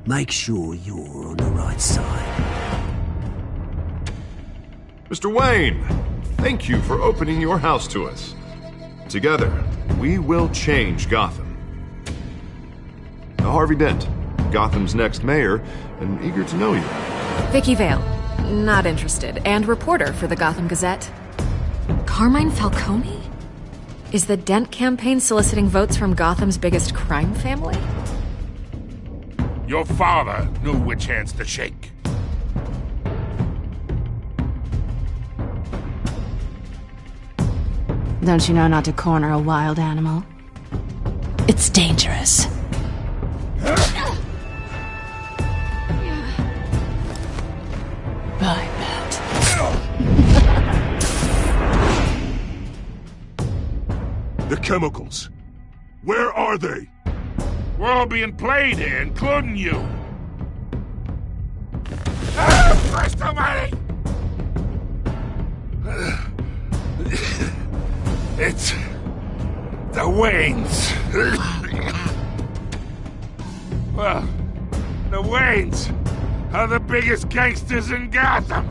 Make sure you're on the right side. Mr. Wayne, thank you for opening your house to us. Together, we will change Gotham. Now, Harvey Dent, Gotham's next mayor, and eager to know you. Vicky Vale, not interested, and reporter for the Gotham Gazette. Carmine Falcone? Is the Dent campaign soliciting votes from Gotham's biggest crime family? Your father knew which hands to shake. Don't you know not to corner a wild animal? It's dangerous. I bet. The chemicals. Where are they? We're all being played here, including you. Christ almighty! It's the Waynes. Well, the Waynes are the biggest gangsters in Gotham.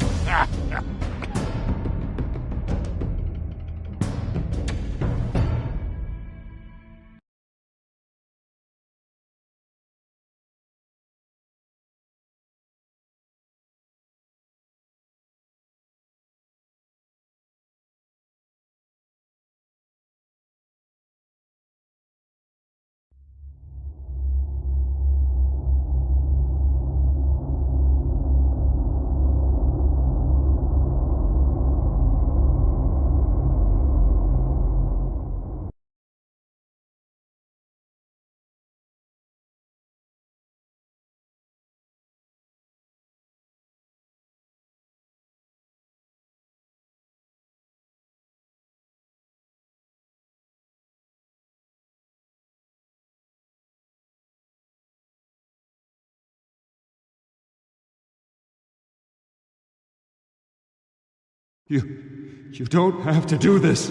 You don't have to do this.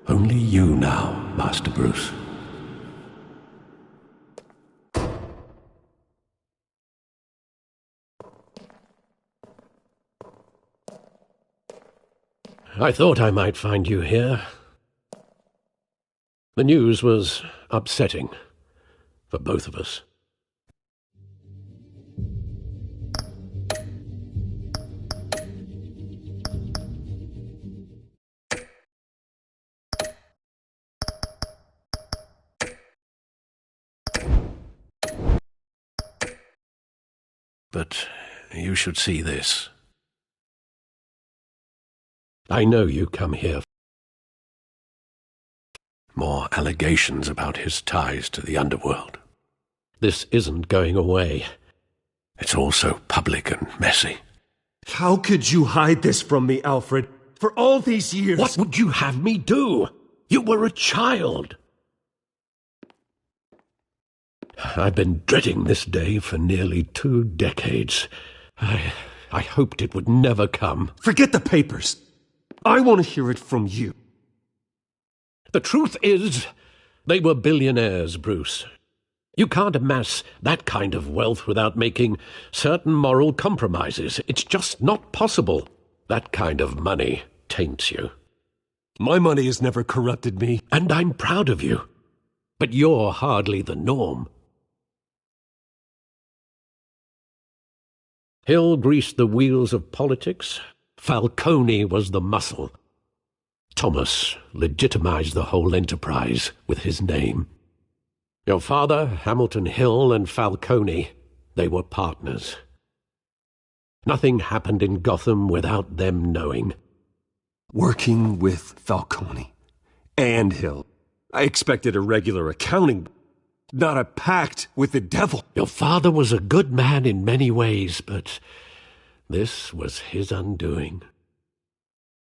Only you now, Master Bruce. I thought I might find you here. The news was upsetting for both of us. But you should see this. I know you come here. More allegations about his ties to the underworld. This isn't going away. It's all so public and messy. How could you hide this from me, Alfred? For all these years... What would you have me do? You were a child. I've been dreading this day for nearly 2 decades. I hoped it would never come. Forget the papers. I want to hear it from you. The truth is, they were billionaires, Bruce. You can't amass that kind of wealth without making certain moral compromises. It's just not possible. That kind of money taints you. My money has never corrupted me. And I'm proud of you. But you're hardly the norm. Hill greased the wheels of politics. Falcone was the muscle. Thomas legitimized the whole enterprise with his name. Your father, Hamilton Hill, and Falcone, they were partners. Nothing happened in Gotham without them knowing. Working with Falcone and Hill, I expected a regular accounting, not a pact with the devil. Your father was a good man in many ways, but this was his undoing.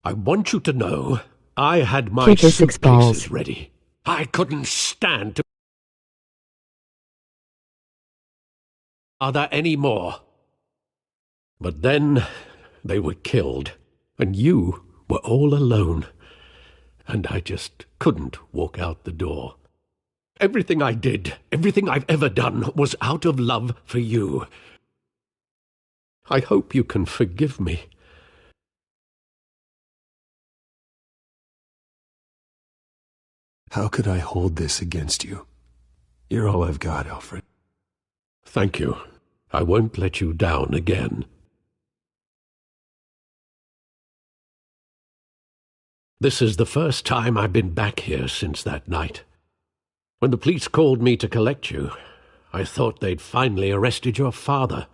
I want you to know I had my suitcases ready. I couldn't stand to bother any more. But then they were killed, and you were all alone, and I just couldn't walk out the door. Everything I did, everything I've ever done, was out of love for you. I hope you can forgive me. How could I hold this against you? You're all I've got, Alfred. Thank you. I won't let you down again. This is the first time I've been back here since that night. When the police called me to collect you, I thought they'd finally arrested your father.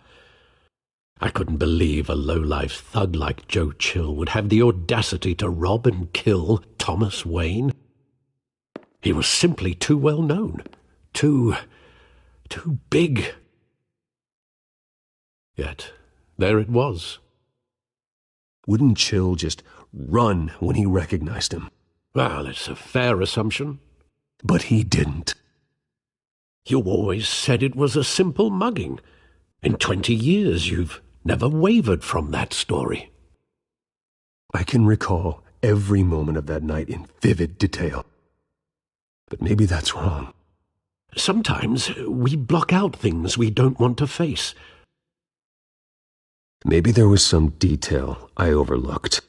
I couldn't believe a low-life thug like Joe Chill would have the audacity to rob and kill Thomas Wayne. He was simply too well known, too big. Yet, there it was. Wouldn't Chill just run when he recognized him? Well, it's a fair assumption. But he didn't. You always said it was a simple mugging. In 20 years, you've never wavered from that story. I can recall every moment of that night in vivid detail. But maybe that's wrong. Sometimes we block out things we don't want to face. Maybe there was some detail I overlooked.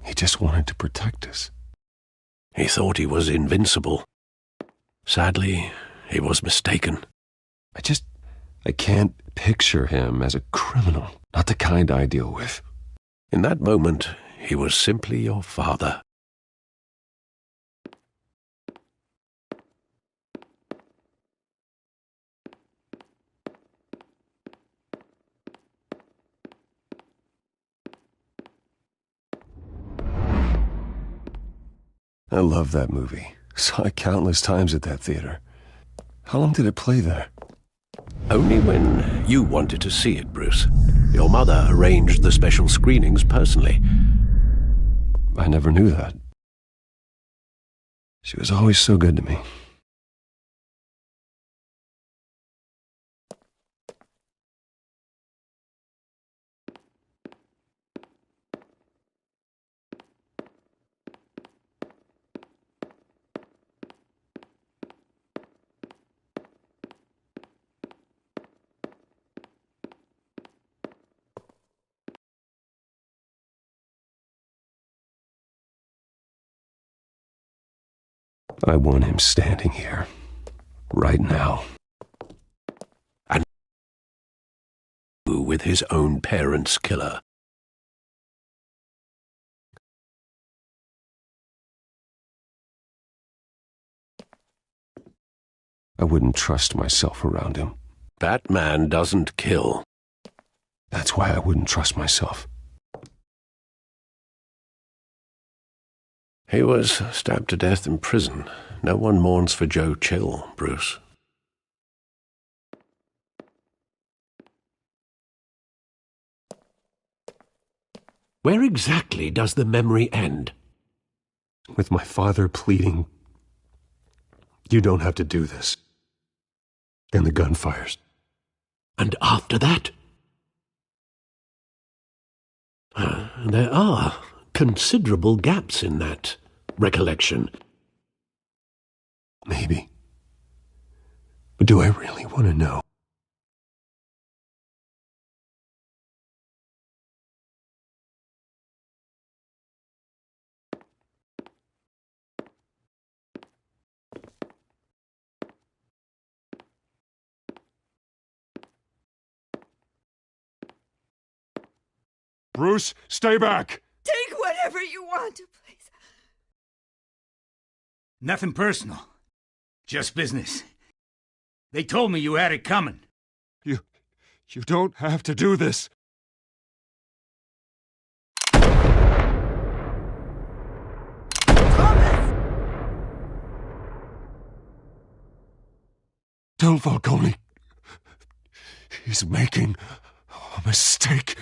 He just wanted to protect us. He thought he was invincible. Sadly, he was mistaken. I can't picture him as a criminal, not the kind I deal with. In that moment, he was simply your father. I love that movie. Saw it countless times at that theater. How long did it play there? Only when you wanted to see it, Bruce. Your mother arranged the special screenings personally. I never knew that. She was always so good to me. I want him standing here, right now. And with his own parents' killer. I wouldn't trust myself around him. That man doesn't kill. That's why I wouldn't trust myself. He was stabbed to death in prison. No one mourns for Joe Chill, Bruce. Where exactly does the memory end? With my father pleading, "You don't have to do this." And the gun fires. And after that? There are considerable gaps in that recollection. Maybe. But do I really want to know? Bruce, stay back! Take whatever you want, please. Nothing personal. Just business. They told me you had it coming. You don't have to do this. Thomas! Tell Falcone. He's making a mistake.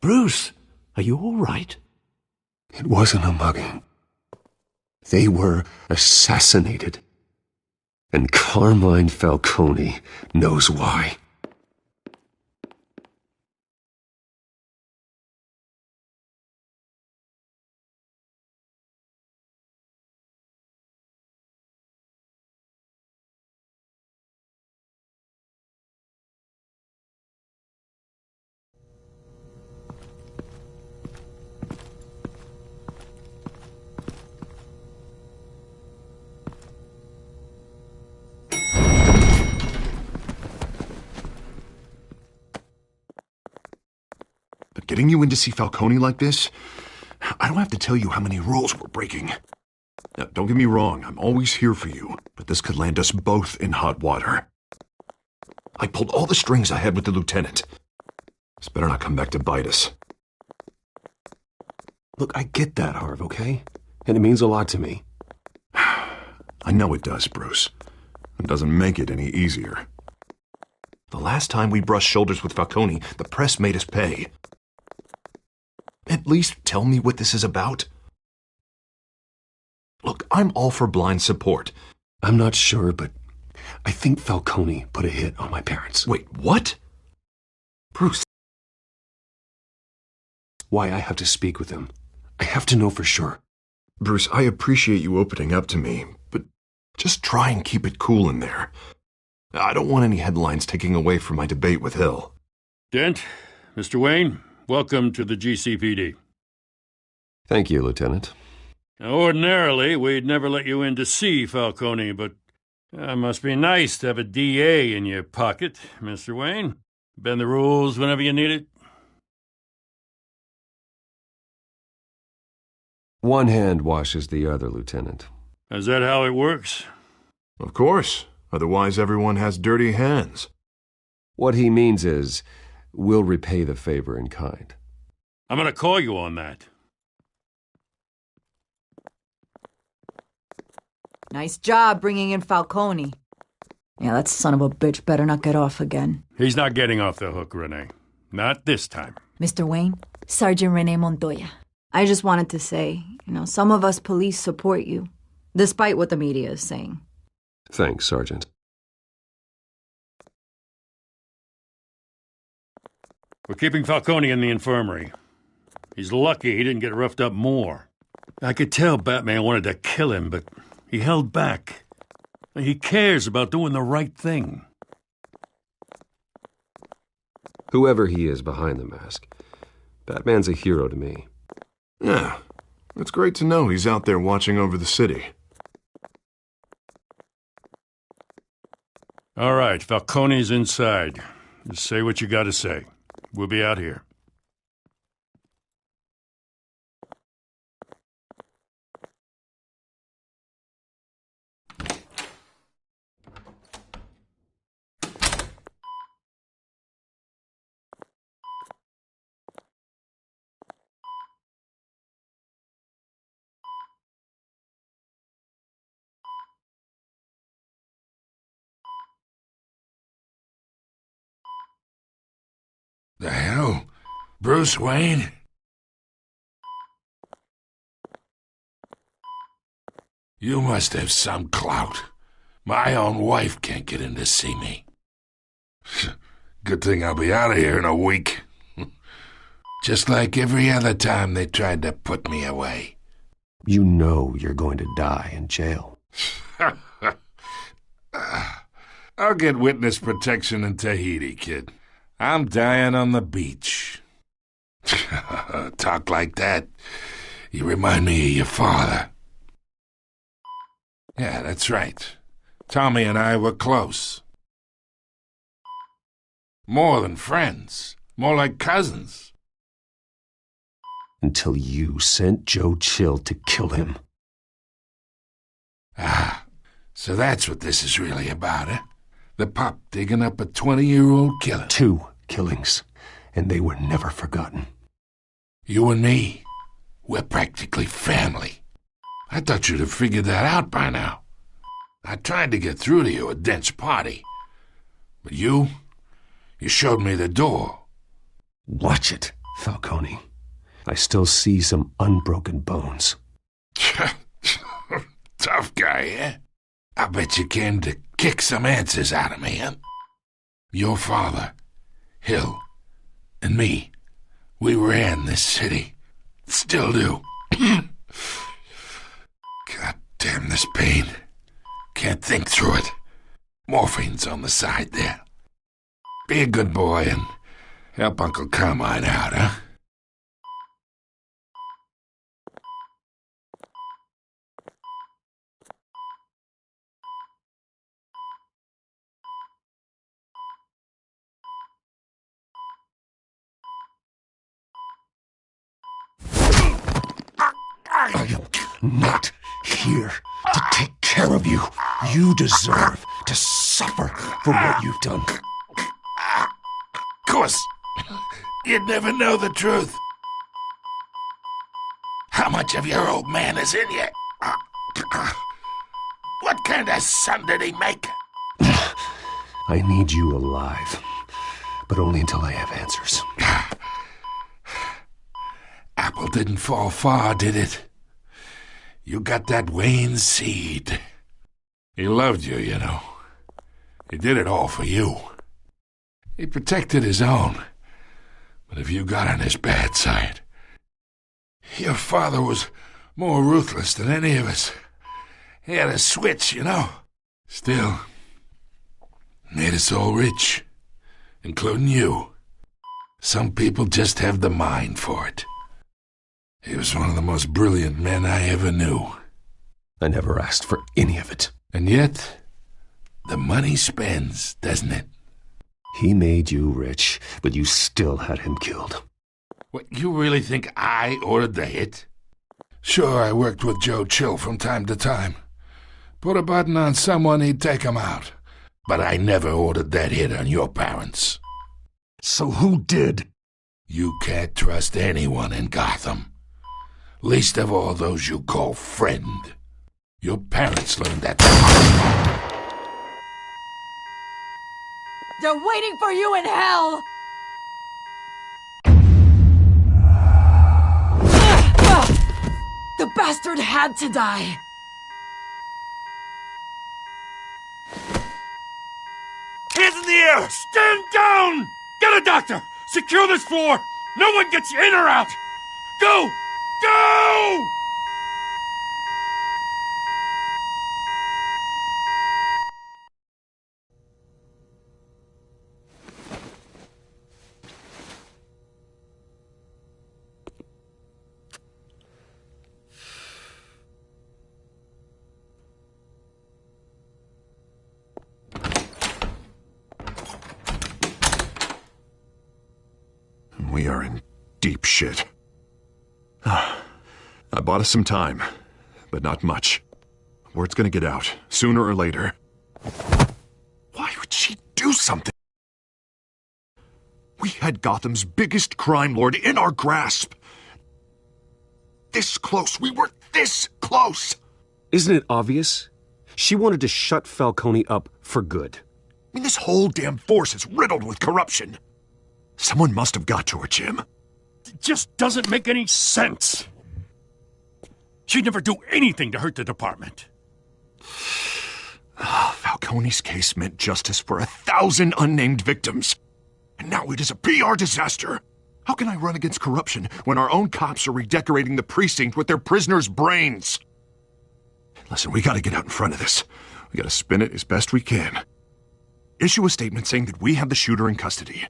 Bruce, are you all right? It wasn't a mugging. They were assassinated. And Carmine Falcone knows why. But getting you in to see Falcone like this, I don't have to tell you how many rules we're breaking. Now, don't get me wrong, I'm always here for you, but this could land us both in hot water. I pulled all the strings I had with the lieutenant. This better not come back to bite us. Look, I get that, Harv, okay? And it means a lot to me. I know it does, Bruce. It doesn't make it any easier. The last time we brushed shoulders with Falcone, the press made us pay. At least tell me what this is about. Look, I'm all for blind support. I'm not sure, but I think Falcone put a hit on my parents. Wait, what? Bruce. Why I have to speak with him. I have to know for sure. Bruce, I appreciate you opening up to me, but just try and keep it cool in there. I don't want any headlines taking away from my debate with Hill. Dent, Mr. Wayne, welcome to the GCPD. Thank you, Lieutenant. Now, ordinarily, we'd never let you in to see Falcone, but it must be nice to have a DA in your pocket, Mr. Wayne. Bend the rules whenever you need it. One hand washes the other, Lieutenant. Is that how it works? Of course. Otherwise, everyone has dirty hands. What he means is, we'll repay the favor in kind. I'm going to call you on that. Nice job bringing in Falcone. Yeah, that son of a bitch better not get off again. He's not getting off the hook, Renee. Not this time. Mr. Wayne, Sergeant Renee Montoya. I just wanted to say, some of us police support you, despite what the media is saying. Thanks, Sergeant. We're keeping Falcone in the infirmary. He's lucky he didn't get roughed up more. I could tell Batman wanted to kill him, but he held back. He cares about doing the right thing. Whoever he is behind the mask, Batman's a hero to me. Yeah, it's great to know he's out there watching over the city. All right, Falcone's inside. Just say what you gotta say. We'll be out here. The hell? Bruce Wayne? You must have some clout. My own wife can't get in to see me. Good thing I'll be out of here in a week. Just like every other time they tried to put me away. You know you're going to die in jail. I'll get witness protection in Tahiti, kid. I'm dying on the beach. Talk like that. You remind me of your father. Yeah, that's right. Tommy and I were close. More than friends. More like cousins. Until you sent Joe Chill to kill him. Ah, so that's what this is really about, eh? The pup digging up a 20-year-old killer. 2 killings, and they were never forgotten. You and me, we're practically family. I thought you'd have figured that out by now. I tried to get through to you at Dent's party. But you showed me the door. Watch it. Falcone, I still see some unbroken bones. Tough guy, eh? I bet you came to kick some answers out of me, huh? Your father, Hill, and me, we ran this city. Still do. God damn this pain. Can't think through it. Morphine's on the side there. Be a good boy and help Uncle Carmine out, huh? I am not here to take care of you. You deserve to suffer for what you've done. Of course, you'd never know the truth. How much of your old man is in you? What kind of son did he make? I need you alive, but only until I have answers. Apple didn't fall far, did it? You got that Wayne seed. He loved you, you know. He did it all for you. He protected his own. But if you got on his bad side, your father was more ruthless than any of us. He had a switch, you know. Still, made us all rich, including you. Some people just have the mind for it. He was one of the most brilliant men I ever knew. I never asked for any of it. And yet, the money spends, doesn't it? He made you rich, but you still had him killed. What, you really think I ordered the hit? Sure, I worked with Joe Chill from time to time. Put a button on someone, he'd take him out. But I never ordered that hit on your parents. So who did? You can't trust anyone in Gotham. Least of all those you call friend. Your parents learned that. They're waiting for you in hell! The bastard had to die! Hands in the air! Stand down! Get a doctor! Secure this floor! No one gets in or out! Go! Go! We are in deep shit. I bought us some time, but not much. Word's gonna get out, sooner or later. Why would she do something? We had Gotham's biggest crime lord in our grasp. This close. We were this close. Isn't it obvious? She wanted to shut Falcone up for good. I mean, this whole damn force is riddled with corruption. Someone must have got to her, Jim. It just doesn't make any sense. She'd never do anything to hurt the department. Falcone's case meant justice for 1,000 unnamed victims. And now it is a PR disaster. How can I run against corruption when our own cops are redecorating the precinct with their prisoners' brains? Listen, we gotta get out in front of this. We gotta spin it as best we can. Issue a statement saying that we have the shooter in custody.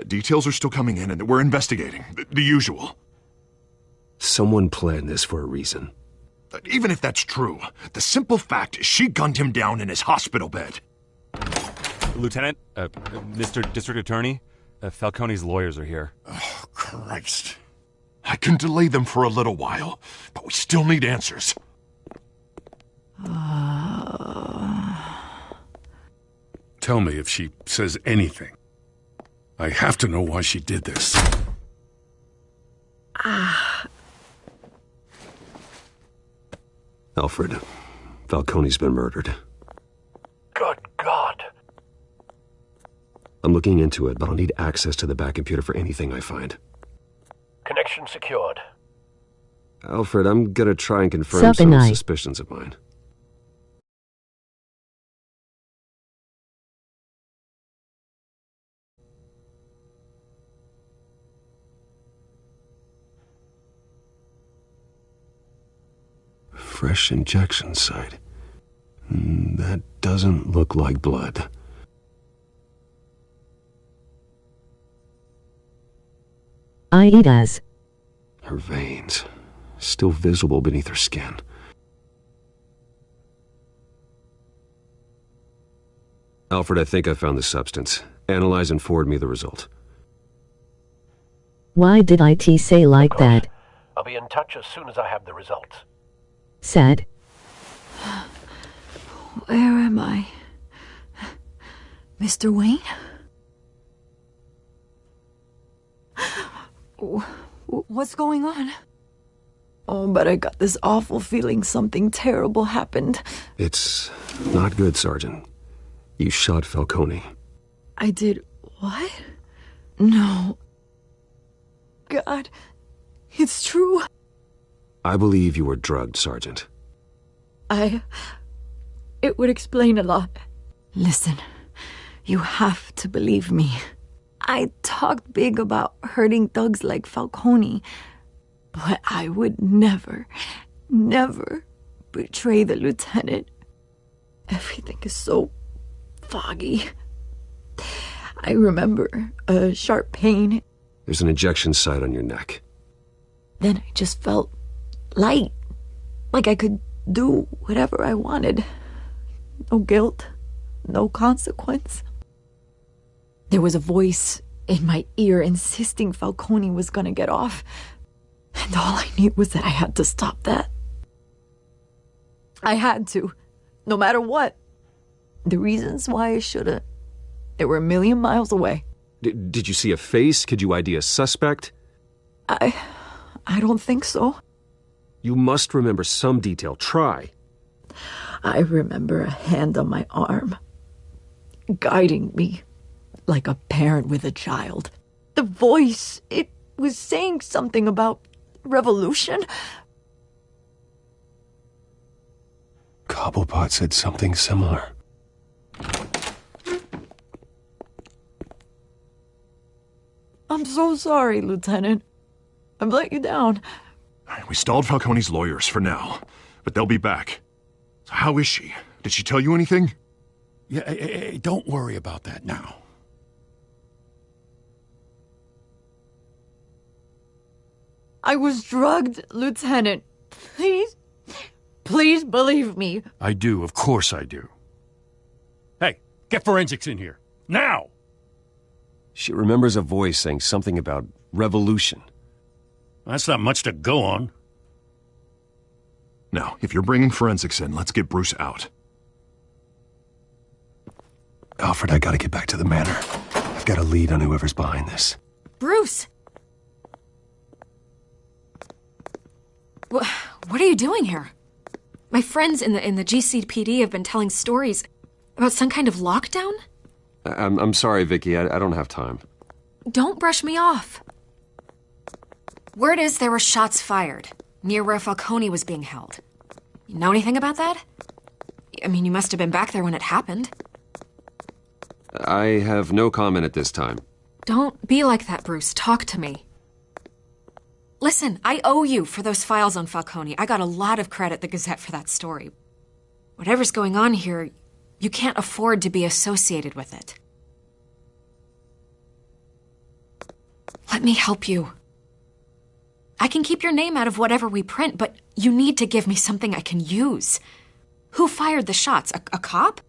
Details are still coming in and that we're investigating. The usual. Someone planned this for a reason. Even if that's true, the simple fact is she gunned him down in his hospital bed. Lieutenant, Mr. District Attorney, Falcone's lawyers are here. Oh, Christ. I can delay them for a little while, but we still need answers. Tell me if she says anything. I have to know why she did this. Alfred, Falcone's been murdered. Good God. I'm looking into it, but I'll need access to the back computer for anything I find. Connection secured. Alfred, I'm gonna try and confirm Sup, some Anai? suspicions of mine. Fresh injection site. That doesn't look like blood. It does. Her veins, still visible beneath her skin. Alfred, I think I found the substance. Analyze and forward me the result. Why did it say like that? I'll be in touch as soon as I have the results. Said. Where am I? Mr. Wayne? What's going on? Oh, but I got this awful feeling something terrible happened. It's not good, Sergeant. You shot Falcone. I did what? No. God, it's true. I believe you were drugged, Sergeant. It would explain a lot. Listen, you have to believe me. I talked big about hurting thugs like Falcone, but I would never betray the lieutenant. Everything is so foggy. I remember a sharp pain. There's an injection site on your neck. Then I just felt light, like I could do whatever I wanted. No guilt, no consequence. There was a voice in my ear insisting Falcone was gonna get off, and all I knew was that I had to stop that. I had to, no matter what. The reasons why I should've, they were a million miles away. Did you see a face? Could you ID a suspect? I don't think so. You must remember some detail. Try. I remember a hand on my arm, guiding me like a parent with a child. The voice, it was saying something about revolution. Cobblepot said something similar. I'm so sorry, Lieutenant. I've let you down. We stalled Falcone's lawyers for now, but they'll be back. So how is she? Did she tell you anything? Yeah, hey, don't worry about that now. I was drugged, Lieutenant. Please believe me. I do, of course I do. Hey, get forensics in here. Now! She remembers a voice saying something about revolution. That's not much to go on. Now, if you're bringing forensics in, let's get Bruce out. Alfred, I gotta get back to the manor. I've got a lead on whoever's behind this. Bruce! What are you doing here? My friends in the GCPD have been telling stories about some kind of lockdown? I'm sorry, Vicky. I don't have time. Don't brush me off. Word is there were shots fired near where Falcone was being held. You know anything about that? I mean, you must have been back there when it happened. I have no comment at this time. Don't be like that, Bruce. Talk to me. Listen, I owe you for those files on Falcone. I got a lot of credit at the Gazette for that story. Whatever's going on here, you can't afford to be associated with it. Let me help you. I can keep your name out of whatever we print, but you need to give me something I can use. Who fired the shots? A cop?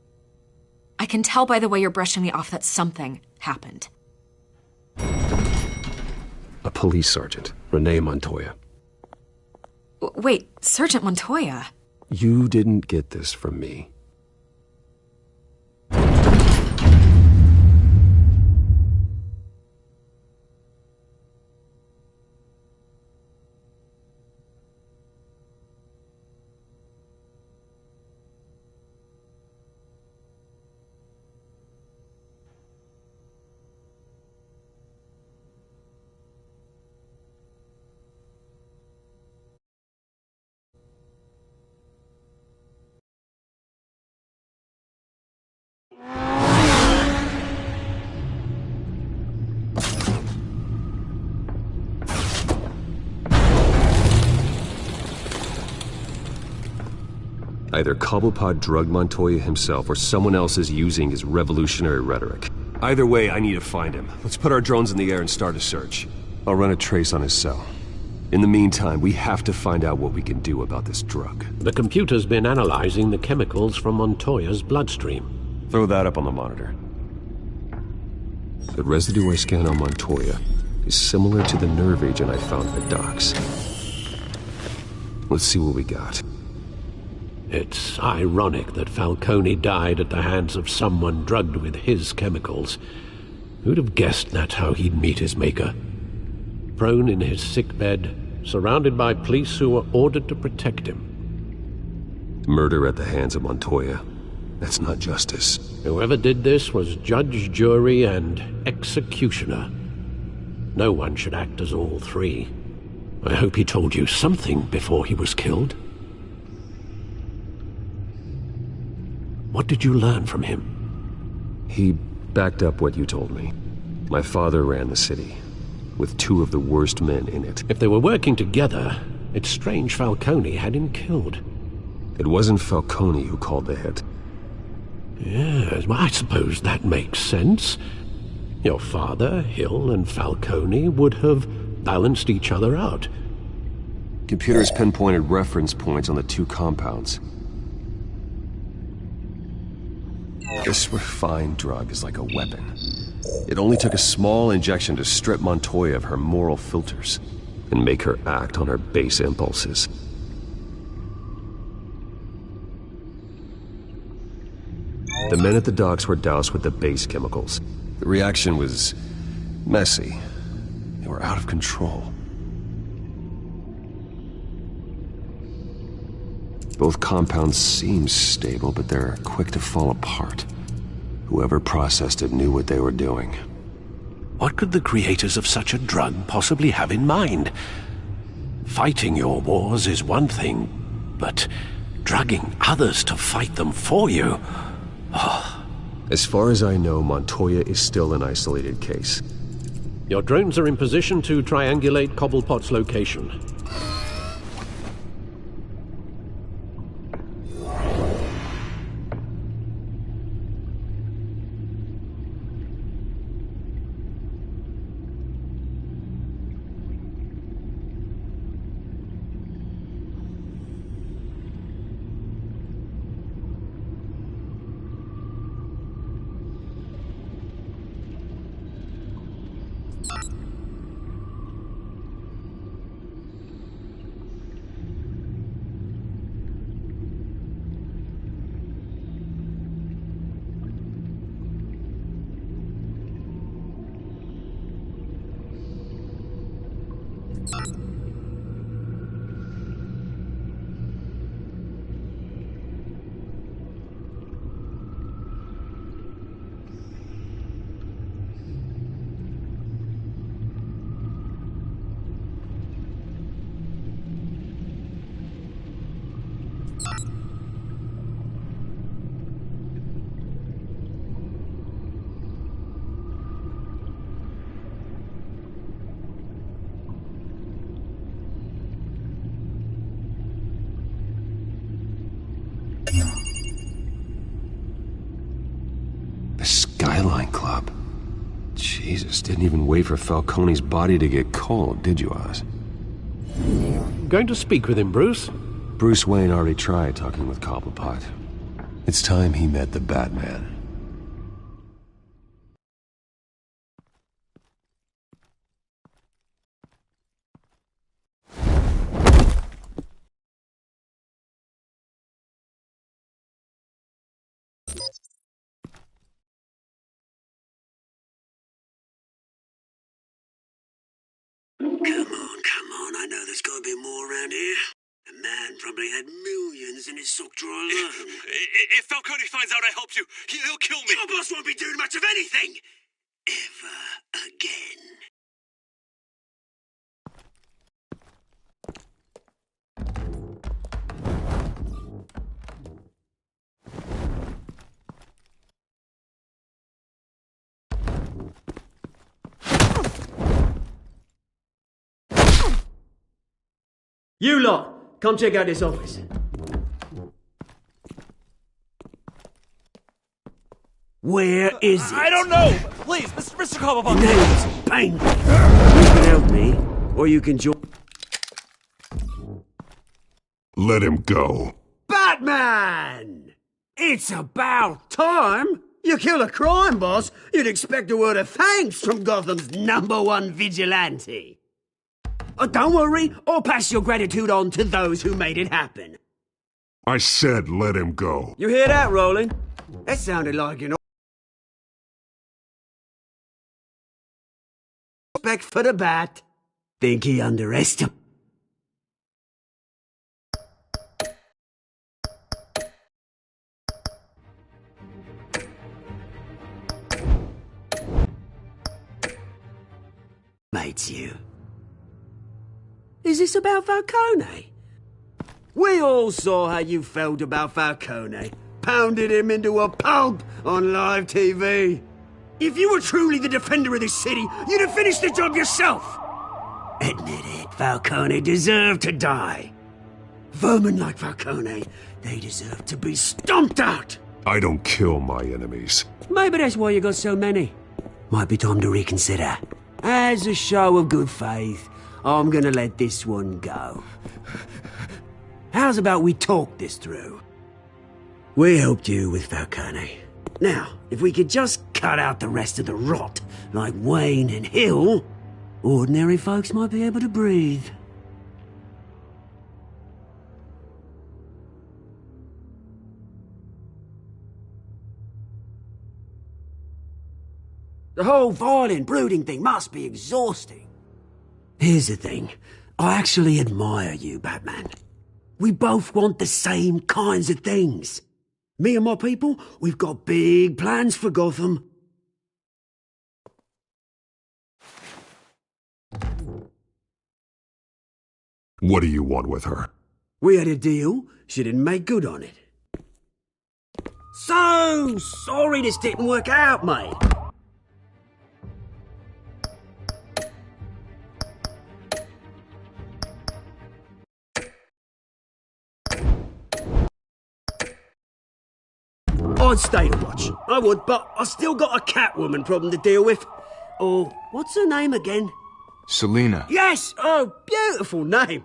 I can tell by the way you're brushing me off that something happened. A police sergeant, Renee Montoya. Wait, Sergeant Montoya? You didn't get this from me. Either Cobblepot drugged Montoya himself or someone else is using his revolutionary rhetoric. Either way, I need to find him. Let's put our drones in the air and start a search. I'll run a trace on his cell. In the meantime, we have to find out what we can do about this drug. The computer's been analyzing the chemicals from Montoya's bloodstream. Throw that up on the monitor. The residue I scanned on Montoya is similar to the nerve agent I found at the docks. Let's see what we got. It's ironic that Falcone died at the hands of someone drugged with his chemicals. Who'd have guessed that's how he'd meet his maker? Prone in his sickbed, surrounded by police who were ordered to protect him. Murder at the hands of Montoya. That's not justice. Whoever did this was judge, jury, and executioner. No one should act as all three. I hope he told you something before he was killed. What did you learn from him? He backed up what you told me. My father ran the city, with two of the worst men in it. If they were working together, it's strange Falcone had him killed. It wasn't Falcone who called the hit. Yes, well, I suppose that makes sense. Your father, Hill, and Falcone would have balanced each other out. Computers pinpointed reference points on the two compounds. This refined drug is like a weapon. It only took a small injection to strip Montoya of her moral filters and make her act on her base impulses. The men at the docks were doused with the base chemicals. The reaction was messy. They were out of control. Both compounds seem stable, but they're quick to fall apart. Whoever processed it knew what they were doing. What could the creators of such a drug possibly have in mind? Fighting your wars is one thing, but drugging others to fight them for you... Oh. As far as I know, Montoya is still an isolated case. Your drones are in position to triangulate Cobblepot's location. The Skyline Club. Jesus, didn't even wait for Falcone's body to get cold, did you, Oz? Going to speak with him, Bruce? Bruce Wayne already tried talking with Cobblepot. It's time he met the Batman. Come on, I know there's gotta be more around here. The man probably had millions in his sock drawer alone. If Falcone finds out I helped you, he'll kill me. Your boss won't be doing much of anything! Ever again. You lot, come check out this office. Where is it? I don't know! Please, Mr. Cobblepot! Your name's painful. You can help me, or you can join... Let him go. Batman! It's about time! You kill a crime boss, you'd expect a word of thanks from Gotham's #1 vigilante. Don't worry, I'll pass your gratitude on to those who made it happen. I said let him go. You hear that, Roland? That sounded like an... respect for the bat. Think he underestimated... you. Is this about Falcone? We all saw how you felt about Falcone. Pounded him into a pulp on live TV. If you were truly the defender of this city, you'd have finished the job yourself. Admit it, Falcone deserved to die. Vermin like Falcone, they deserve to be stomped out. I don't kill my enemies. Maybe that's why you got so many. Might be time to reconsider. As a show of good faith, I'm gonna let this one go. How's about we talk this through? We helped you with Falcone. Now, if we could just cut out the rest of the rot, like Wayne and Hill, ordinary folks might be able to breathe. The whole violent, brooding thing must be exhausting. Here's the thing. I actually admire you, Batman. We both want the same kinds of things. Me and my people, we've got big plans for Gotham. What do you want with her? We had a deal. She didn't make good on it. So sorry this didn't work out, mate. I'd stay to watch. I would, but I still got a Catwoman problem to deal with. Oh, what's her name again? Selina. Yes! Oh, beautiful name.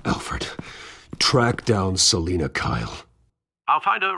Alfred, track down Selina Kyle. I'll find her.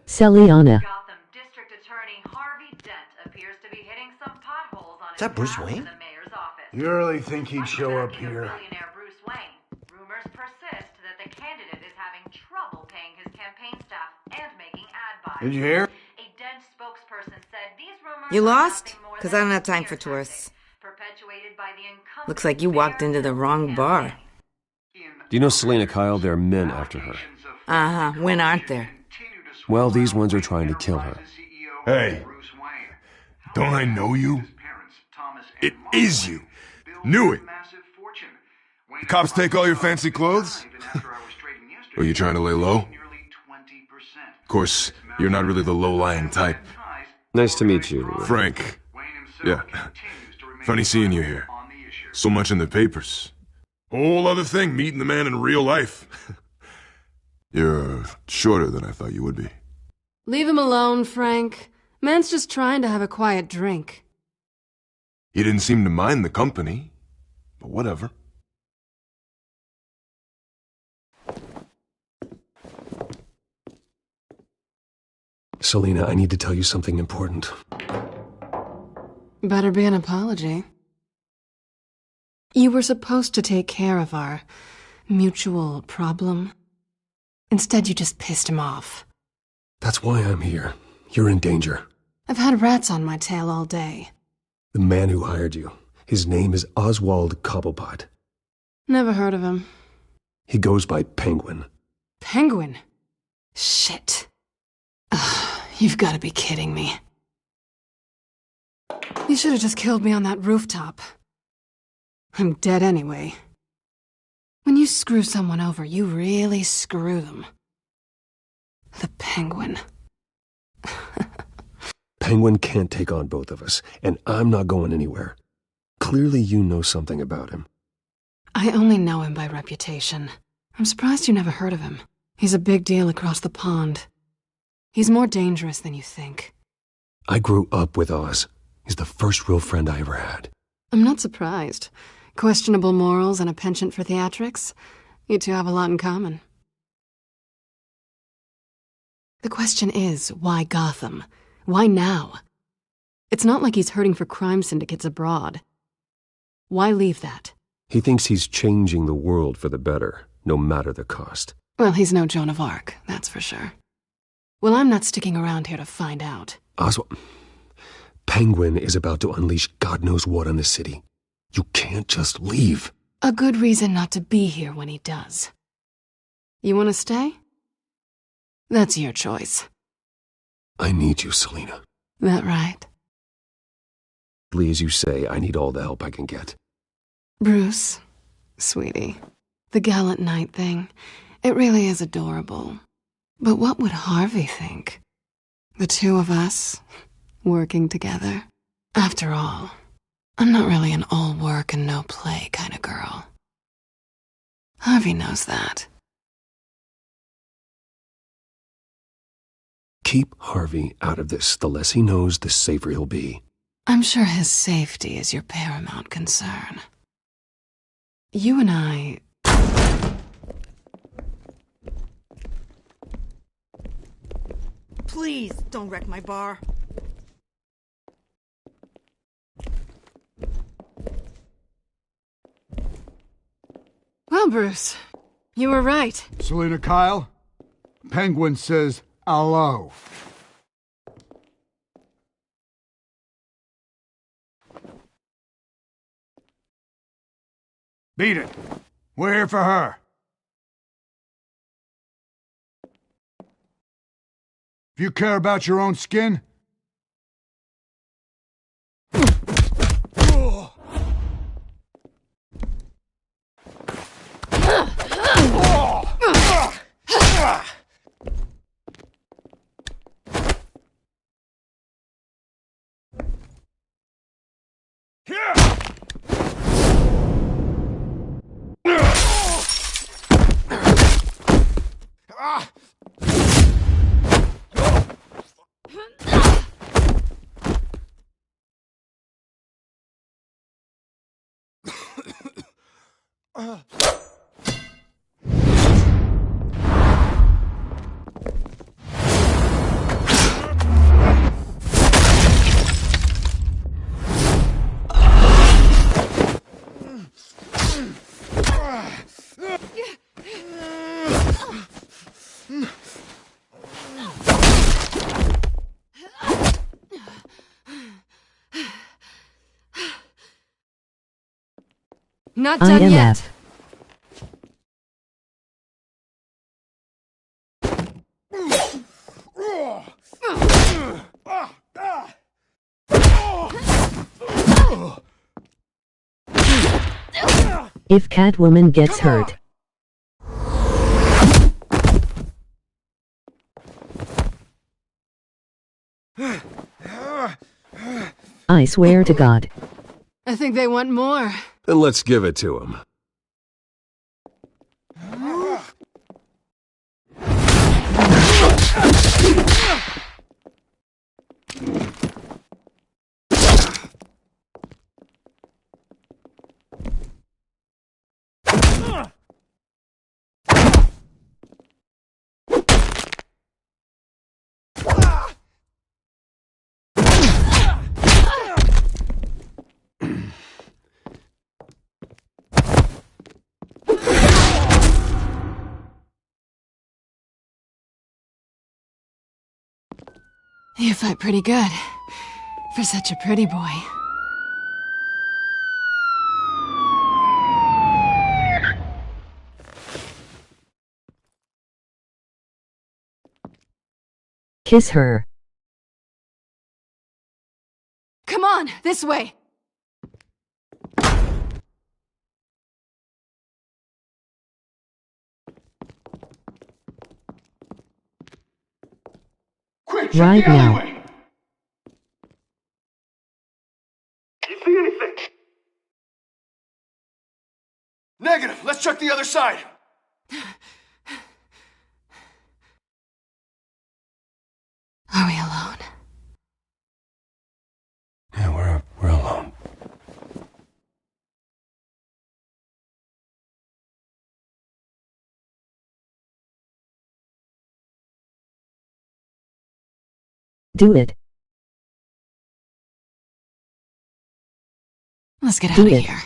Celiana. Gotham District Attorney Harvey Dent appears to be hitting some potholes on Is that Bruce Wayne? You really think he'd show up here? Rumors persist that the candidate is having trouble paying his campaign staff and making ad buys. Did you hear? A dead spokesperson said these rumors You lost? Because I don't have time for tourists. Perpetuated by the incumbent. Looks like you walked into the wrong bar. Do you know Selina Kyle? There are men after her. Uh-huh. When aren't there? Well, these ones are trying to kill her. Hey, don't I know you? It is you. Knew it. The cops take all your fancy clothes? Are you trying to lay low? Of course, you're not really the low-lying type. Nice to meet you. Frank. Yeah. Funny seeing you here. So much in the papers. Whole other thing, meeting the man in real life. You're shorter than I thought you would be. Leave him alone, Frank. Man's just trying to have a quiet drink. He didn't seem to mind the company. But whatever. Selina, I need to tell you something important. Better be an apology. You were supposed to take care of our mutual problem. Instead, you just pissed him off. That's why I'm here. You're in danger. I've had rats on my tail all day. The man who hired you, his name is Oswald Cobblepot. Never heard of him. He goes by Penguin. Penguin? Shit. Ugh, you've got to be kidding me. You should have just killed me on that rooftop. I'm dead anyway. When you screw someone over, you really screw them. The Penguin. Penguin can't take on both of us, and I'm not going anywhere. Clearly you know something about him. I only know him by reputation. I'm surprised you never heard of him. He's a big deal across the pond. He's more dangerous than you think. I grew up with Oz. He's the first real friend I ever had. I'm not surprised. Questionable morals and a penchant for theatrics. You two have a lot in common. The question is, why Gotham? Why now? It's not like he's hurting for crime syndicates abroad. Why leave that? He thinks he's changing the world for the better, no matter the cost. Well, he's no Joan of Arc, that's for sure. Well, I'm not sticking around here to find out. Oswald, Penguin is about to unleash God knows what on the city. You can't just leave. A good reason not to be here when he does. You want to stay? That's your choice. I need you, Selina. That right? As you say, I need all the help I can get. Bruce, sweetie, the gallant knight thing, it really is adorable. But what would Harvey think? The two of us, working together. After all, I'm not really an all work and no play kind of girl. Harvey knows that. Keep Harvey out of this. The less he knows, the safer he'll be. I'm sure his safety is your paramount concern. You and I... Please, don't wreck my bar. Well, Bruce, you were right. Selina Kyle, Penguin says hello. Beat it. We're here for her. If you care about your own skin... Not done yet. If Catwoman gets hurt. I swear to God. I think they want more. Then let's give it to him. You fight pretty good. For such a pretty boy. Kiss her. Come on, this way. Quick, right now. You see anything? Negative. Let's check the other side. Are we alone? Yeah, we're alone. Do it. Let's get out of here.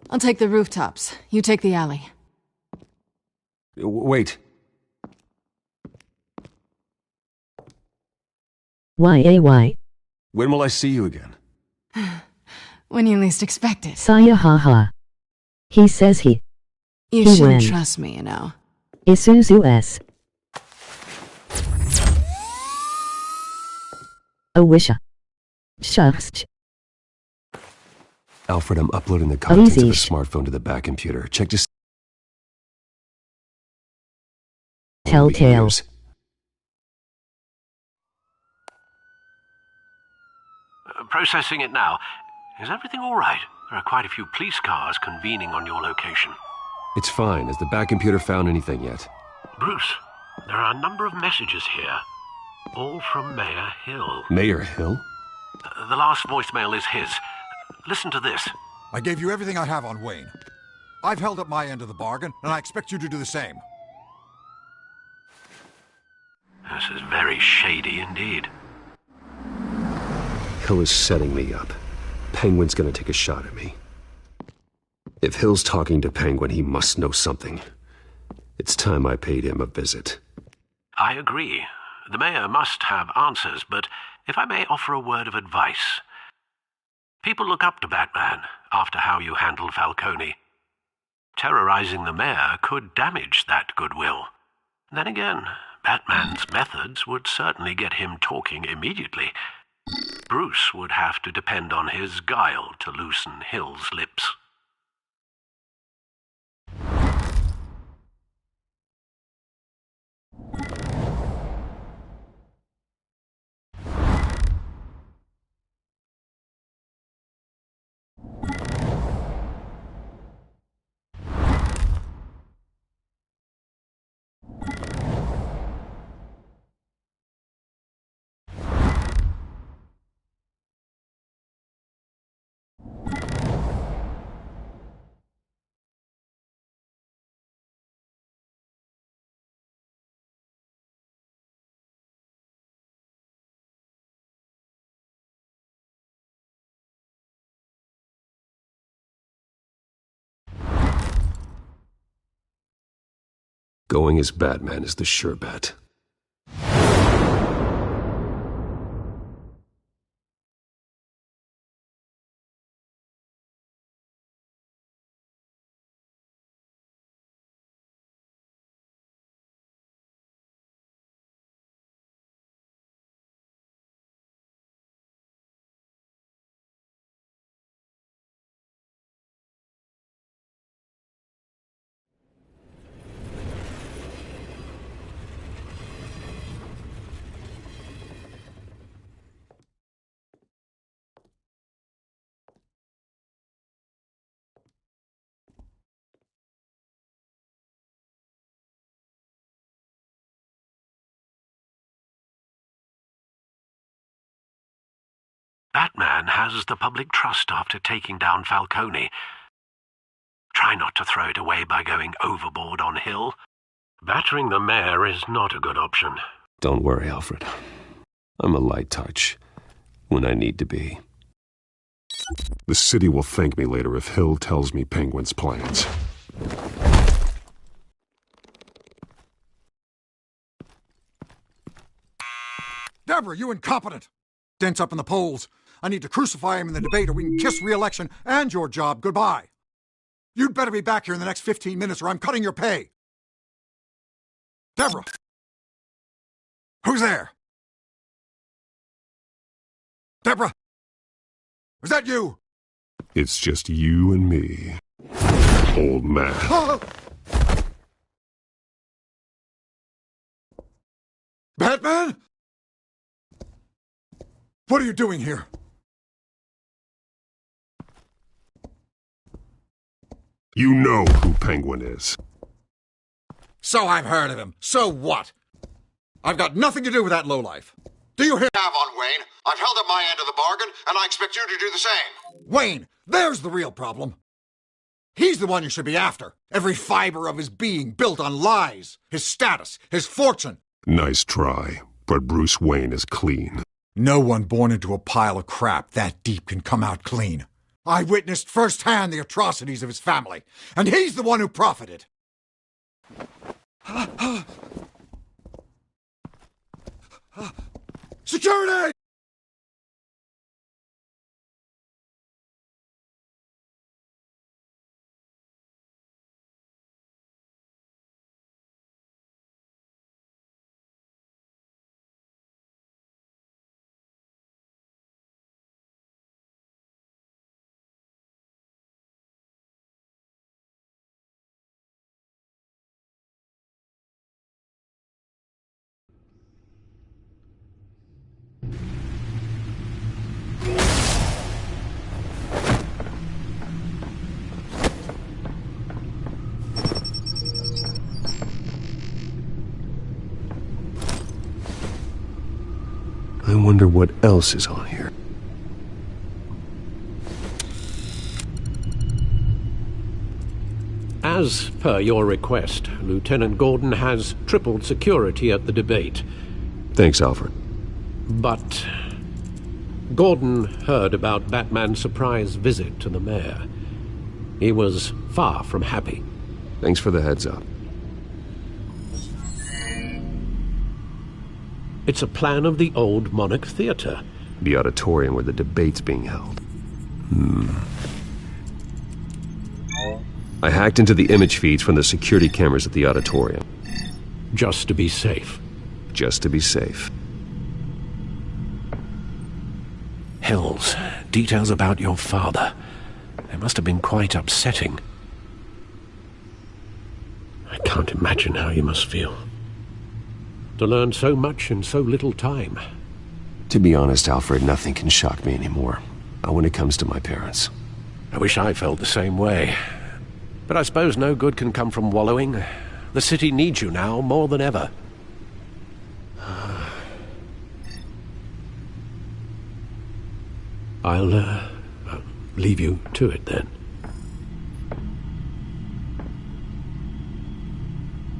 I'll take the rooftops. You take the alley. Wait. Why? When will I see you again? When you least expect it. Saya haha. He says he. You he shouldn't win. trust me, you know. Isuzu S. A wisha. Shucks. Alfred, I'm uploading the contents of the Easy. smartphone to the back computer. Check to see. Telltale. Processing it now. Is everything all right? There are quite a few police cars convening on your location. It's fine. Has the back computer found anything yet? Bruce, there are a number of messages here. All from Mayor Hill. Mayor Hill? The last voicemail is his. Listen to this. I gave you everything I have on Wayne. I've held up my end of the bargain, and I expect you to do the same. This is very shady indeed. Hill is setting me up. Penguin's gonna take a shot at me. If Hill's talking to Penguin, he must know something. It's time I paid him a visit. I agree. The mayor must have answers, but if I may offer a word of advice. People look up to Batman after how you handled Falcone. Terrorizing the mayor could damage that goodwill. Then again, Batman's methods would certainly get him talking immediately. Bruce would have to depend on his guile to loosen Hill's lips. Going as Batman is the sure bet. Batman has the public trust after taking down Falcone. Try not to throw it away by going overboard on Hill. Battering the mayor is not a good option. Don't worry, Alfred. I'm a light touch when I need to be. The city will thank me later if Hill tells me Penguin's plans. Deborah, you incompetent! Dent's up in the polls. I need to crucify him in the debate or we can kiss re-election and your job goodbye. You'd better be back here in the next 15 minutes or I'm cutting your pay. Deborah! Who's there? Deborah! Is that you? It's just you and me, old man. Batman? What are you doing here? You know who Penguin is. So I've heard of him. So what? I've got nothing to do with that lowlife. Do you hear? On Wayne, I've held up my end of the bargain, and I expect you to do the same. Wayne, there's the real problem. He's the one you should be after. Every fiber of his being built on lies. His status, his fortune. Nice try, but Bruce Wayne is clean. No one born into a pile of crap that deep can come out clean. I witnessed firsthand the atrocities of his family, and he's the one who profited. Security! I wonder what else is on here. As per your request, Lieutenant Gordon has tripled security at the debate. Thanks, Alfred. But Gordon heard about Batman's surprise visit to the mayor. He was far from happy. Thanks for the heads up. It's a plan of the old Monarch Theatre. The auditorium where the debate's being held. I hacked into the image feeds from the security cameras at the auditorium. Just to be safe. Just to be safe. Hills, details about your father. They must have been quite upsetting. I can't imagine how you must feel. To learn so much in so little time. To be honest, Alfred, nothing can shock me anymore. Not when it comes to my parents. I wish I felt the same way. But I suppose no good can come from wallowing. The city needs you now more than ever. I'll leave you to it then.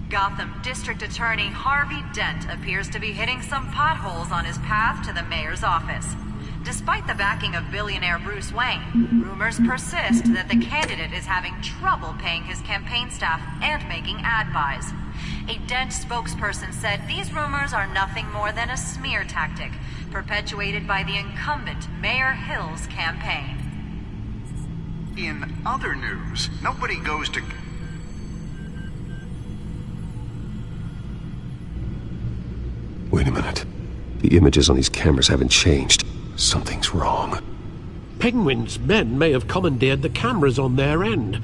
Gotham District Attorney Harvey Dent appears to be hitting some potholes on his path to the mayor's office. Despite the backing of billionaire Bruce Wayne, rumors persist that the candidate is having trouble paying his campaign staff and making ad buys. A Dent spokesperson said these rumors are nothing more than a smear tactic, perpetuated by the incumbent Mayor Hill's campaign. In other news, nobody goes to... Wait a minute. The images on these cameras haven't changed. Something's wrong. Penguin's men may have commandeered the cameras on their end.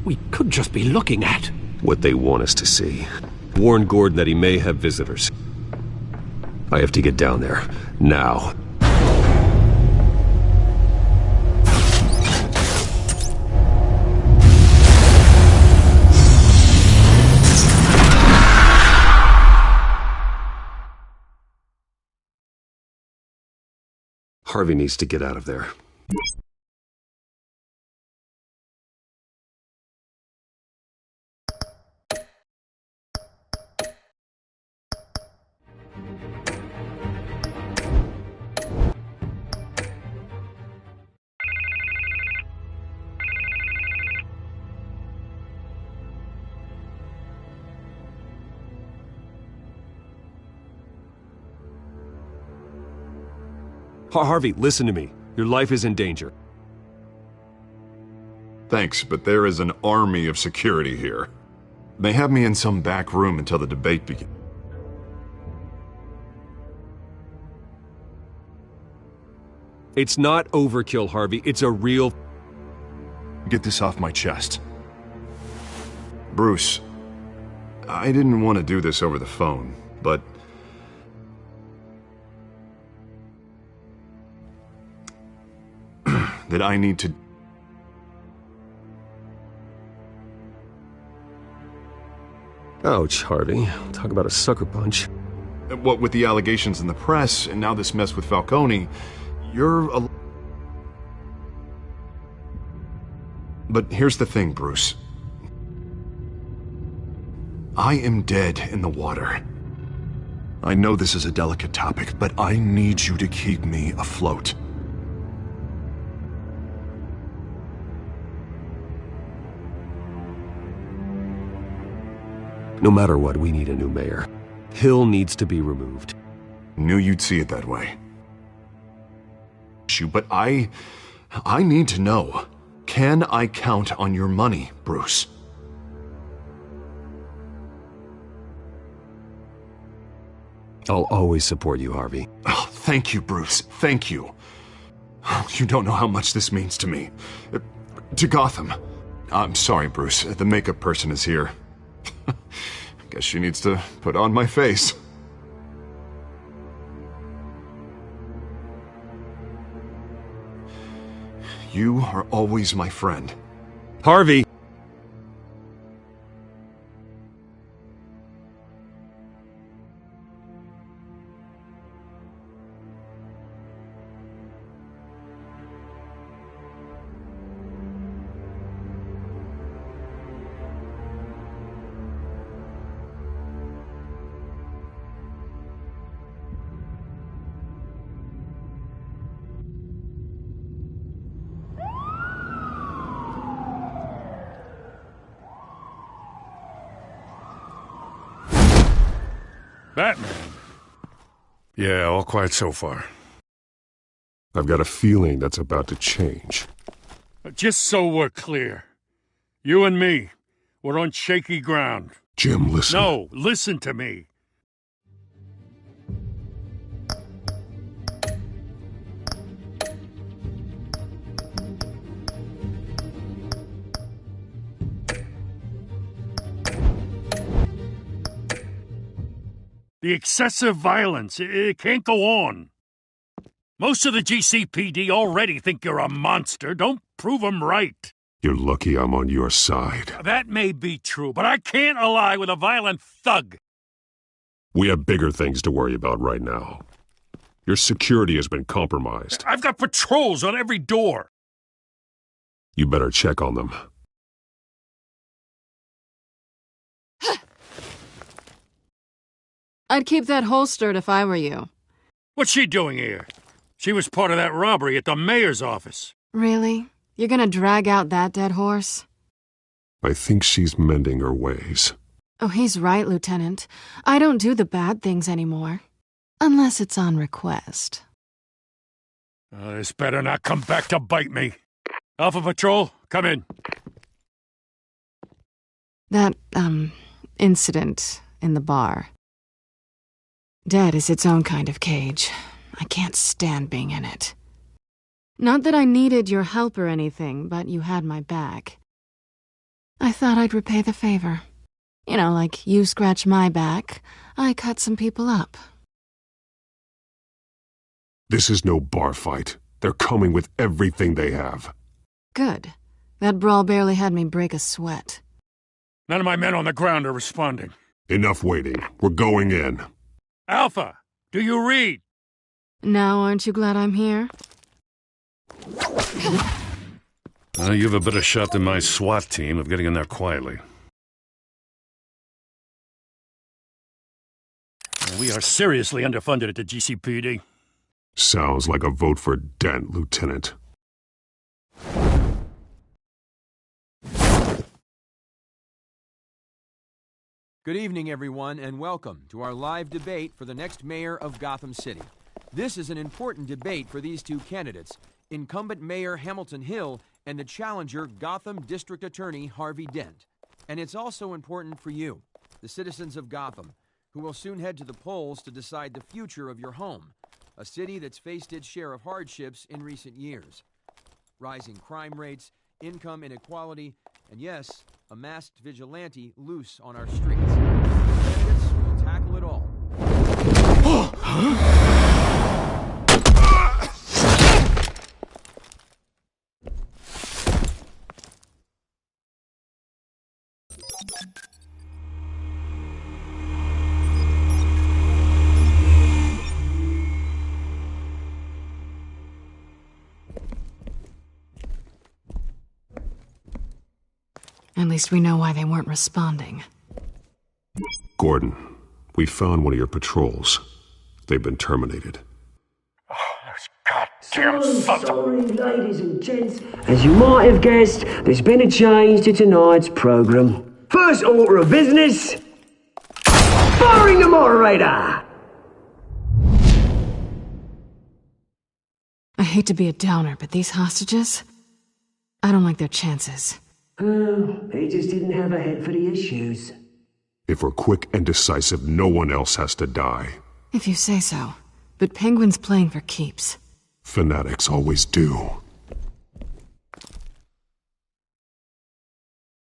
We could just be looking at what they want us to see. Warn Gordon that he may have visitors. I have to get down there. Now. Harvey needs to get out of there. Harvey, listen to me. Your life is in danger. Thanks, but there is an army of security here. They have me in some back room until the debate begins. It's not overkill, Harvey. It's a real... Get this off my chest. Bruce, I didn't want to do this over the phone, but... that I need to... Ouch, Harvey. Talk about a sucker punch. What with the allegations in the press, and now this mess with Falcone, you're a... But here's the thing, Bruce. I am dead in the water. I know this is a delicate topic, but I need you to keep me afloat. No matter what, we need a new mayor. Hill needs to be removed. Knew you'd see it that way. But I need to know. Can I count on your money, Bruce? I'll always support you, Harvey. Oh, thank you, Bruce. Thank you. You don't know how much this means to me. To Gotham. I'm sorry, Bruce. The makeup person is here. Guess she needs to put on my face. You are always my friend. Harvey! Batman? Yeah, all quiet so far. I've got a feeling that's about to change. Just so we're clear. You and me, we're on shaky ground. Jim, listen. No, listen to me. The excessive violence, it can't go on. Most of the GCPD already think you're a monster. Don't prove them right. You're lucky I'm on your side. That may be true, but I can't ally with a violent thug. We have bigger things to worry about right now. Your security has been compromised. I've got patrols on every door. You better check on them. I'd keep that holstered if I were you. What's she doing here? She was part of that robbery at the mayor's office. Really? You're gonna drag out that dead horse? I think she's mending her ways. Oh, he's right, Lieutenant. I don't do the bad things anymore. Unless it's on request. This better not come back to bite me. Alpha Patrol, come in. That, incident in the bar. Dead is its own kind of cage. I can't stand being in it. Not that I needed your help or anything, but you had my back. I thought I'd repay the favor. You know, like you scratch my back, I cut some people up. This is no bar fight. They're coming with everything they have. Good. That brawl barely had me break a sweat. None of my men on the ground are responding. Enough waiting. We're going in. Alpha, do you read? Now aren't you glad I'm here? You have a better shot than my SWAT team of getting in there quietly. We are seriously underfunded at the GCPD. Sounds like a vote for Dent, Lieutenant. Good evening, everyone, and welcome to our live debate for the next mayor of Gotham City. This is an important debate for these two candidates, incumbent Mayor Hamilton Hill and the challenger Gotham District Attorney Harvey Dent. And it's also important for you, the citizens of Gotham, who will soon head to the polls to decide the future of your home, a city that's faced its share of hardships in recent years. Rising crime rates, income inequality, and yes, a masked vigilante loose on our streets. Candidates will tackle it all. At least we know why they weren't responding. Gordon, we found one of your patrols. They've been terminated. Sorry, ladies and gents. As you might have guessed, there's been a change to tonight's programme. First order of business, firing the moderator! I hate to be a downer, but these hostages, I don't like their chances. He just didn't have a head for the issues. If we're quick and decisive, no one else has to die. If you say so. But Penguin's playing for keeps. Fanatics always do.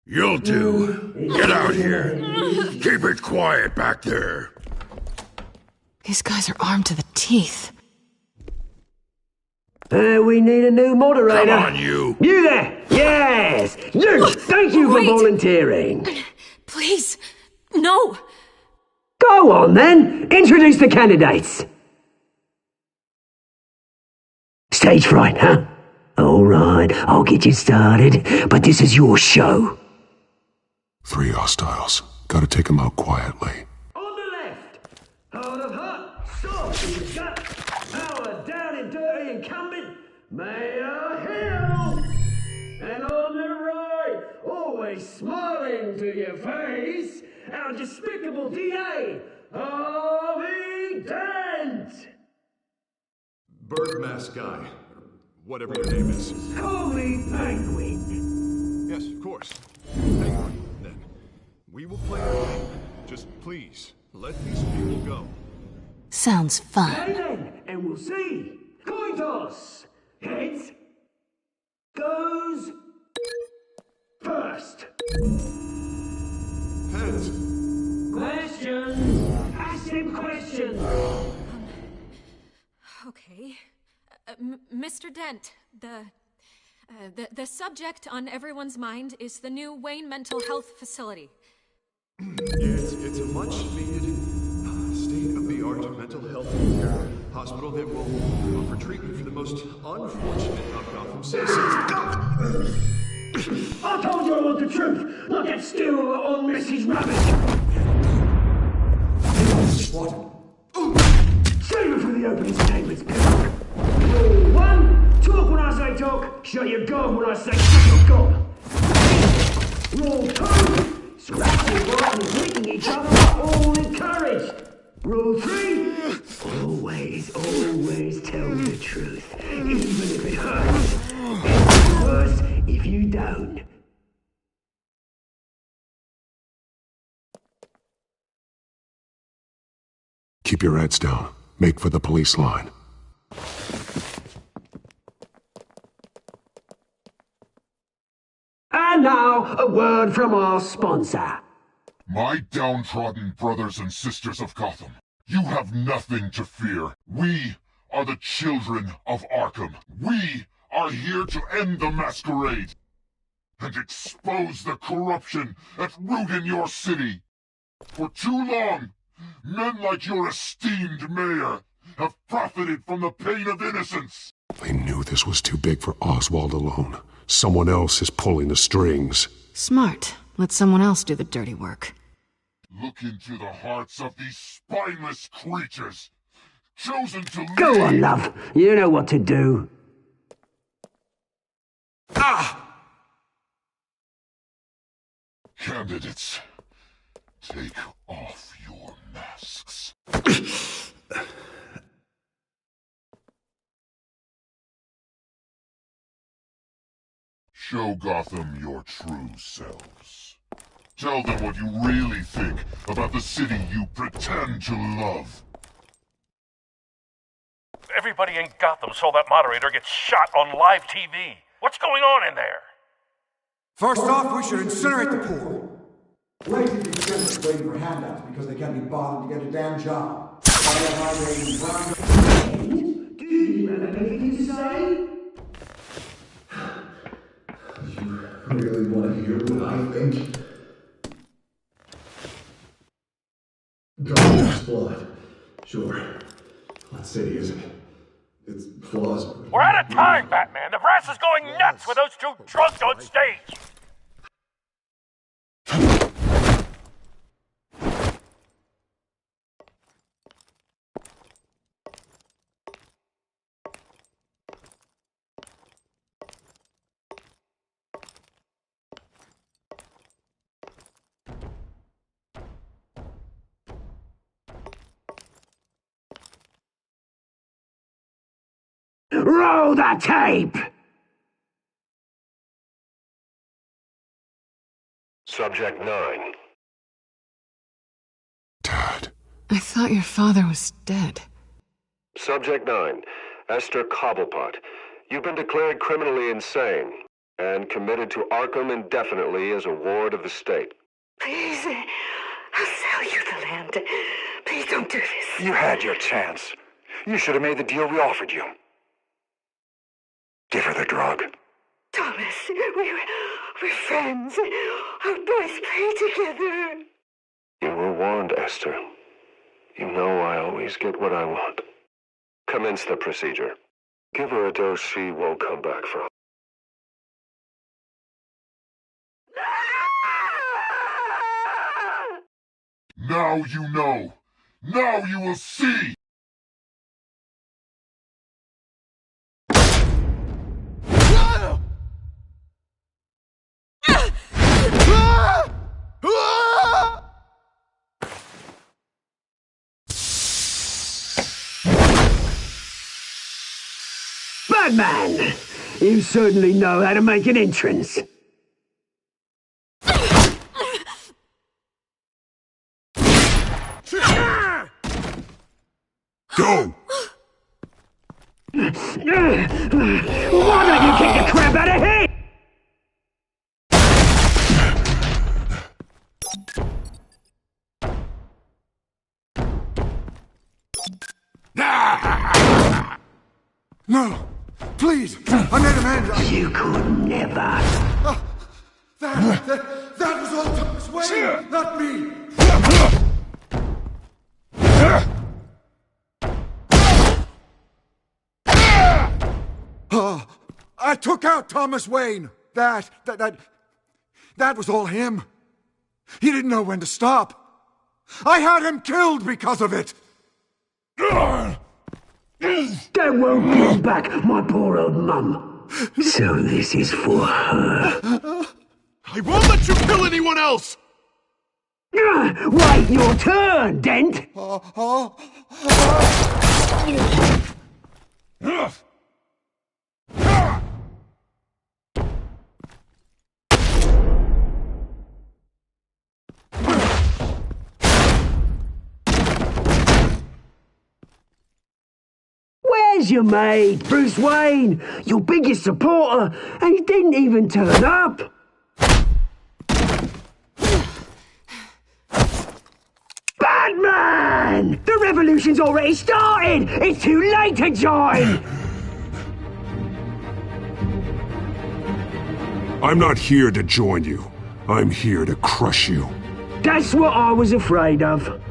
You'll do. Get out here. Keep it quiet back there. These guys are armed to the teeth. We need a new moderator. Come on, you. You there! Yes! You! Thank you for volunteering. Please, no. Go on, then. Introduce the candidates. Stage fright, huh? All right, I'll get you started, but this is your show. 3 hostiles. Gotta take them out quietly. On the left, hard of heart, soft in the gut, power down and dirty incumbent, Mayor Hill. And on the right, always smiling to your face, our despicable DA, Harvey Dent. Bird mask guy. Whatever your name is. Call me Penguin. Yes, of course. Penguin, then. We will play our game. Just please, let these people go. Sounds fun. Hey then, and we'll see. Coin toss. Heads goes first. Heads. Questions. Ask him questions. Okay. Mr. Dent, the subject on everyone's mind is the new Wayne Mental Health Facility. It's a much-needed, state-of-the-art mental health care hospital that will offer treatment for the most unfortunate of Gotham citizens. I told you I want the truth, not get still on Mrs. Rabbit. What? Save it for the opening statements, Pip. Rule 1, talk when I say talk, shut your gob when I say shut your gob. Rule 2, scratching, biting, and licking each other are all encouraged. Rule 3, always tell the truth, even if it hurts. It's worse if you don't. Keep your heads down. Make for the police line. And now, a word from our sponsor. My downtrodden brothers and sisters of Gotham, you have nothing to fear. We are the children of Arkham. We are here to end the masquerade and expose the corruption at root in your city. For too long, men like your esteemed mayor have profited from the pain of innocence. They knew this was too big for Oswald alone. Someone else is pulling the strings. Smart. Let someone else do the dirty work. Look into the hearts of these spineless creatures, chosen to Go lead. on, love. You know what to do. Candidates, take off your masks. Show Gotham your true selves. Tell them what you really think about the city you pretend to love. Everybody in Gotham saw that moderator get shot on live TV. What's going on in there? First off, we should incinerate the poor. Lazy criminals waiting for handouts because they can't be bothered to get a damn job. Do you have anything to say? You really want to hear what I think? Gotham's blood. Sure. That city isn't. Its flaws. We're out of time, Batman. The brass is going nuts with those two drunks on stage. Roll the tape! Subject 9. Dad. I thought your father was dead. Subject 9. Esther Cobblepot. You've been declared criminally insane and committed to Arkham indefinitely as a ward of the state. Please, I'll sell you the land. Please don't do this. You had your chance. You should have made the deal we offered you. Give her the drug. Thomas, we're friends. Our boys play together. You were warned, Esther. You know I always get what I want. Commence the procedure. Give her a dose she won't come back from. Now you know. Now you will see. Batman! You certainly know how to make an entrance. Go! Why don't you kick the crap out of him? No! Please! I made amends! You could never. That was all Thomas Wayne, not me! I took out Thomas Wayne! That was all him. He didn't know when to stop. I had him killed because of it! That won't bring back my poor old mum. So this is for her. I won't let you kill anyone else! Wait your turn, Dent! Where's your mate, Bruce Wayne? Your biggest supporter, and he didn't even turn up. Batman! The revolution's already started! It's too late to join! I'm not here to join you. I'm here to crush you. That's what I was afraid of.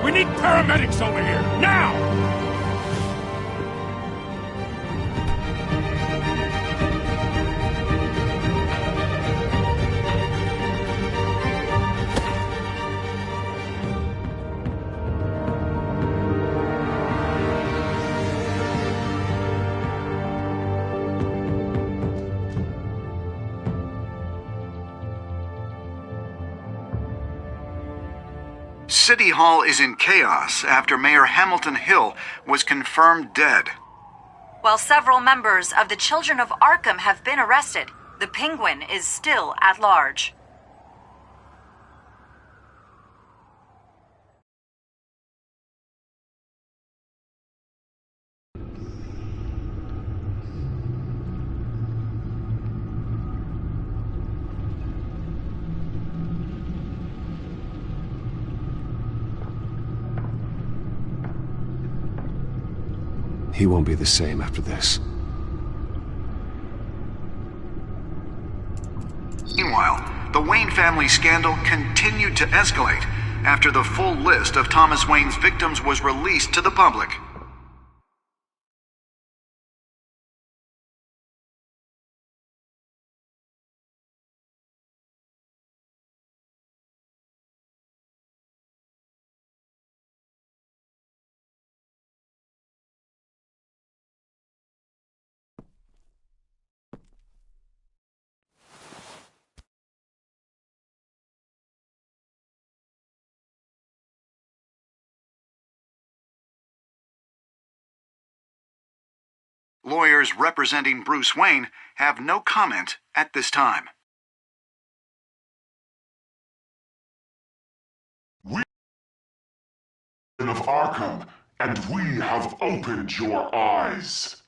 We need paramedics over here, now! City Hall is in chaos after Mayor Hamilton Hill was confirmed dead. While several members of the Children of Arkham have been arrested, the Penguin is still at large. He won't be the same after this. Meanwhile, the Wayne family scandal continued to escalate after the full list of Thomas Wayne's victims was released to the public. Lawyers representing Bruce Wayne have no comment at this time. We of Arkham, and we have opened your eyes.